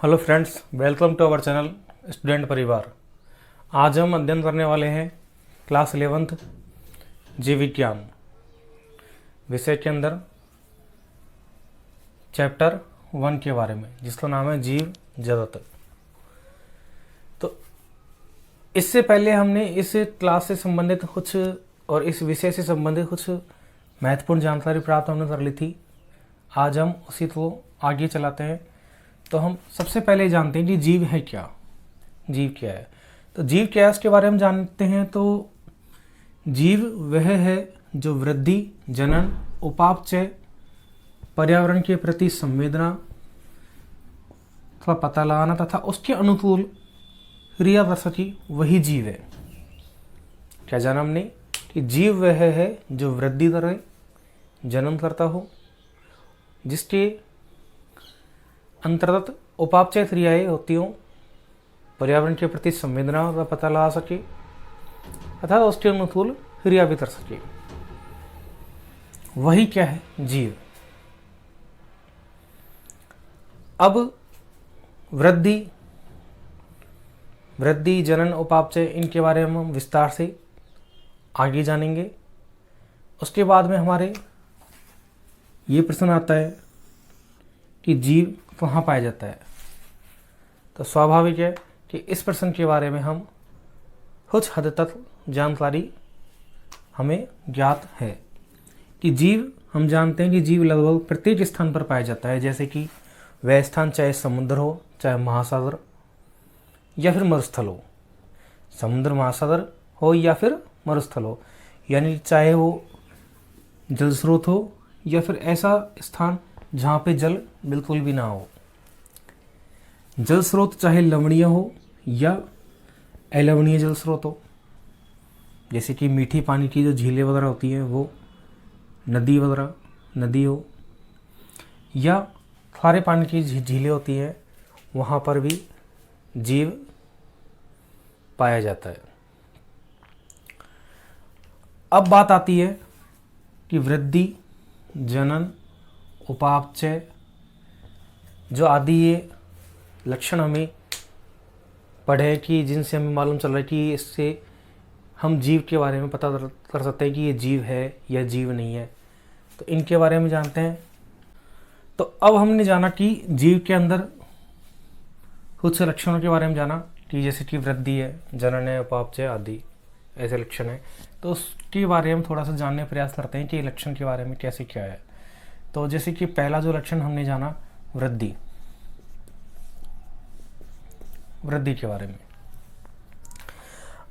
Hello friends, welcome to our channel Student Parivar. आज हम अध्ययन करने वाले हैं क्लास 11th जीव विज्ञान विषय के अंदर चैप्टर 1 के बारे में, जिसका नाम है जीव जगत। तो इससे पहले हमने इस क्लास से संबंधित कुछ और इस विषय से संबंधित कुछ महत्वपूर्ण जानकारी प्राप्त हमने कर ली थी। आज हम उसी को आगे चलाते हैं। तो हम सबसे पहले जानते हैं कि जीव है क्या, जीव क्या है। तो जीव क्या है उसके बारे में जानते हैं। तो जीव वह है जो वृद्धि, जनन, उपापचय, पर्यावरण के प्रति संवेदना का पता लगाना तथा उसके अनुकूल क्रिया कर सके, वही जीव है। क्या जाना हमने कि जीव वह है जो वृद्धि करे, जन्म करता हो, जिसके अंतर्गत उपापचय क्रियाएं होती हों, पर्यावरण के प्रति संवेदना का पता लगा सके तथा उसके अनुकूल क्रिया भी कर सके, वही क्या है, जीव। अब वृद्धि, जनन, उपापचय, इनके बारे में हम विस्तार से आगे जानेंगे। उसके बाद में हमारे ये प्रश्न आता है कि जीव कहाँ पाया जाता है। तो स्वाभाविक है कि इस प्रश्न के बारे में हम कुछ हद तक जानकारी हमें ज्ञात है कि जीव, हम जानते हैं कि जीव लगभग प्रत्येक स्थान पर पाया जाता है। जैसे कि वह स्थान चाहे समुद्र हो, चाहे महासागर या फिर मरुस्थल हो, समुद्र, महासागर हो या फिर मरुस्थल हो, यानी चाहे वो जल स्रोत हो या फिर ऐसा स्थान जहाँ पे जल बिल्कुल भी ना हो। जल स्रोत चाहे लवणीय हो या अलवणीय जल स्रोत हो, जैसे कि मीठी पानी की जो झीलें वगैरह होती हैं वो नदी वगैरह, नदी हो, या खारे पानी की झीलें होती हैं, वहाँ पर भी जीव पाया जाता है। अब बात आती है कि वृद्धि, जनन, उपापचय जो आदि ये लक्षण हमें पढ़े कि जिनसे हमें मालूम चल रहा है कि इससे हम जीव के बारे में पता कर सकते हैं कि ये जीव है या जीव नहीं है। तो इनके बारे में जानते हैं। तो अब हमने जाना कि जीव के अंदर कुछ लक्षणों के बारे में जाना कि जैसे कि वृद्धि है, जनन है, उपापचय आदि ऐसे लक्षण हैं। तो उसके बारे में थोड़ा सा जानने का प्रयास करते हैं कि लक्षण के बारे में कैसे क्या है। तो जैसे कि पहला जो लक्षण हमने जाना, वृद्धि के बारे में।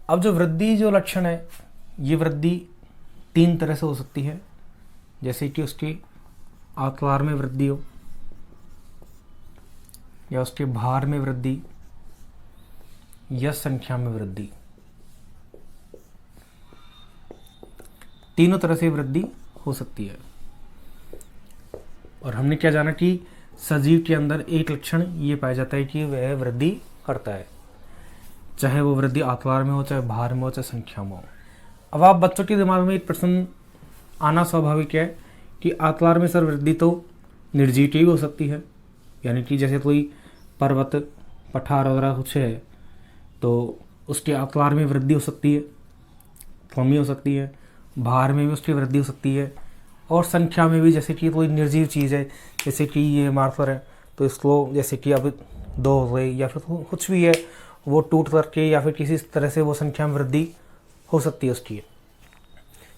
अब जो वृद्धि जो लक्षण है, ये वृद्धि 3 तरह से हो सकती है। जैसे कि उसके आकार में वृद्धि हो, या उसके भार में वृद्धि, या संख्या में वृद्धि। तीनों तरह से वृद्धि हो सकती है। और हमने क्या जाना कि सजीव के अंदर एक लक्षण ये पाया जाता है कि वह वृद्धि करता है, चाहे वो वृद्धि आकार में हो, चाहे भार में हो, चाहे संख्या में हो। अब आप बच्चों के दिमाग में एक प्रश्न आना स्वाभाविक है कि आकार में सर वृद्धि तो निर्जीव की भी हो सकती है, यानी कि जैसे कोई पर्वत, पठार वगैरह कुछ है तो उसके आकार में वृद्धि हो सकती है, कमी हो सकती है, भार में भी उसकी वृद्धि हो सकती है, और संख्या में भी। जैसे कि कोई निर्जीव चीज़ है, जैसे कि ये मार्कर है, तो इसको जैसे कि अब 2 हो गई या फिर कुछ भी है, वो टूट करके या फिर किसी तरह से वो संख्या में वृद्धि हो सकती है उसकी।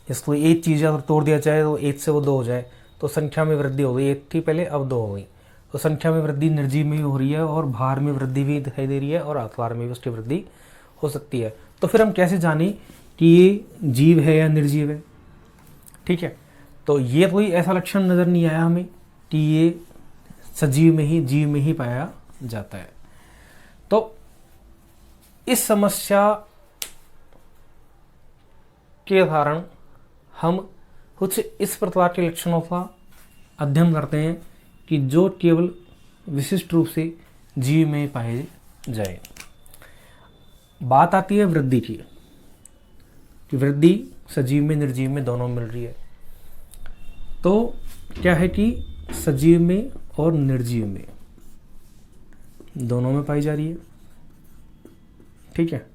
इसको एक चीज़ अगर तोड़ दिया जाए तो 1 से वो 2 हो जाए, तो संख्या में वृद्धि हो गई। 1 थी पहले, अब 2 हो गई। तो संख्या में वृद्धि निर्जीव में भी हो रही है, और भार में वृद्धि भी दिखाई दे रही है, और आकार में भी उसकी वृद्धि हो सकती है। तो फिर हम कैसे जाने कि ये जीव है या निर्जीव है? ठीक है, तो ये कोई ऐसा लक्षण नज़र नहीं आया हमें कि ये सजीव में ही, जीव में ही पाया जाता है। तो इस समस्या के कारण हम कुछ इस प्रकार के लक्षणों का अध्ययन करते हैं कि जो केवल विशिष्ट रूप से जीव में पाए जाए। बात आती है वृद्धि की, कि वृद्धि सजीव में, निर्जीव में दोनों मिल रही है। तो क्या है कि सजीव में और निर्जीव में दोनों में पाई जा रही है। ठीक है,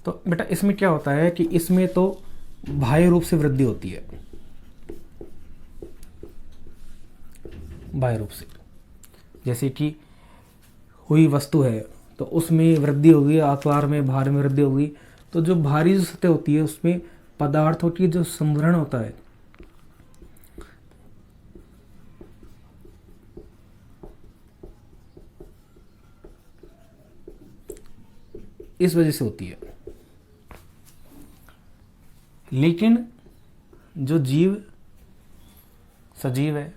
तो बेटा इसमें क्या होता है कि इसमें तो बाह्य रूप से वृद्धि होती है, बाह्य रूप से, जैसे कि कोई वस्तु है तो उसमें वृद्धि होगी, आकार में भार में वृद्धि होगी, तो जो भारी जो सतह होती है उसमें पदार्थों की जो संवरण होता है इस वजह से होती है। लेकिन जो जीव सजीव है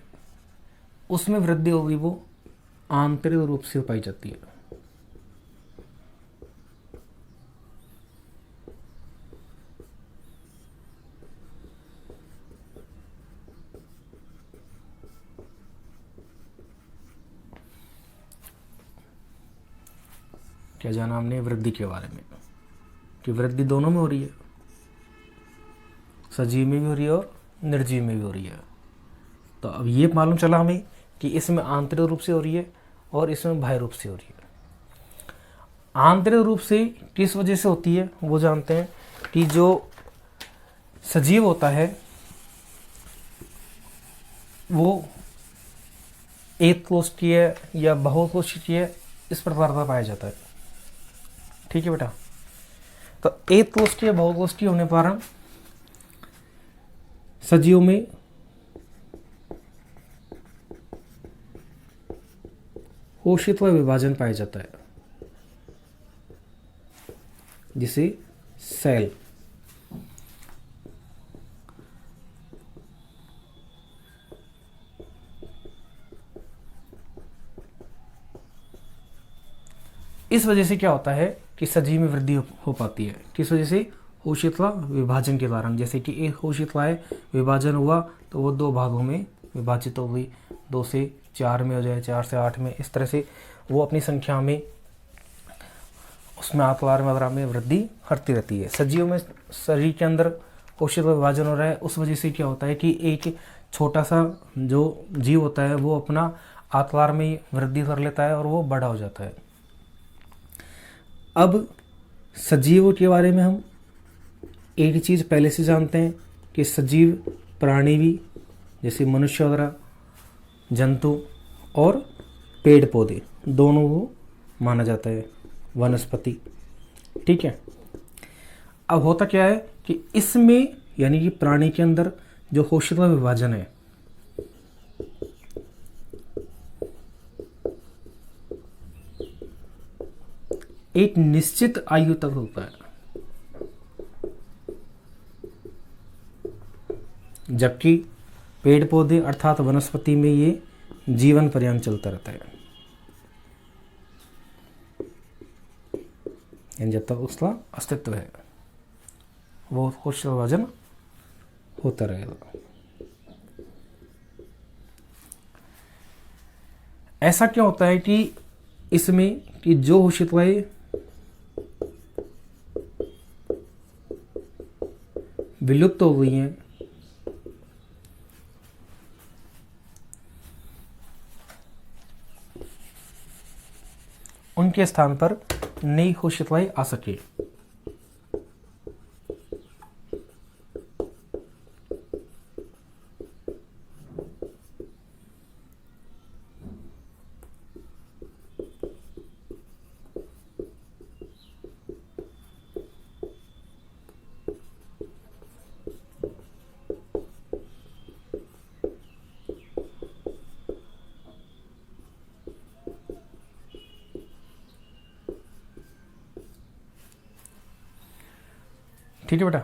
उसमें वृद्धि होगी वो आंतरिक रूप से पाई जाती है। क्या जाना हमने वृद्धि के बारे में, कि वृद्धि दोनों में हो रही है, सजीव में भी हो रही है और निर्जीव में भी हो रही है। तो अब ये मालूम चला हमें कि इसमें आंतरिक रूप से हो रही है और इसमें बाह्य रूप से हो रही है। आंतरिक रूप से किस वजह से होती है वो जानते हैं कि जो सजीव होता है वो एक कोशिकीय या बहुकोशिकीय इस प्रकार का पाया जाता है। ठीक है बेटा, तो एक कोशिकीय बहुकोशिकीय होने पर सजीव में कोशिका विभाजन पाया जाता है, जिसे सेल, इस वजह से क्या होता है कि सजीव में वृद्धि हो पाती है। किस वजह से? कोशिका विभाजन के कारण। जैसे कि एक कोशिका है, विभाजन हुआ तो वो दो भागों में विभाजित हो गई, 2 से 4 में हो जाए, 4 से 8 में, इस तरह से वो अपनी संख्या में उसमें आकार मात्रा में वृद्धि करती रहती है। सजीव में शरीर के अंदर कोशिका विभाजन हो रहा है, उस वजह से क्या होता है कि एक छोटा सा जो जीव होता है वो अपना आकार में वृद्धि कर लेता है और वो बड़ा हो जाता है। अब सजीव के बारे में हम एक चीज़ पहले से जानते हैं कि सजीव प्राणी भी, जैसे मनुष्य वगैरह, जंतु और पेड़ पौधे, दोनों को माना जाता है, वनस्पति। ठीक है, अब होता क्या है कि इसमें यानी कि प्राणी के अंदर जो कोशिका विभाजन है एक निश्चित आयु तक होता है, जबकि पेड़ पौधे अर्थात वनस्पति में ये जीवन पर्यंत चलता रहता है, यानी जब तक उसका अस्तित्व है वो कोशिका विभाजन होता रहेगा। ऐसा क्या होता है कि इसमें कि जो कोशिकाएं विलुप्त हो गई हैं उनके स्थान पर नई कोशिकाएं आ सके। ठीक है बेटा।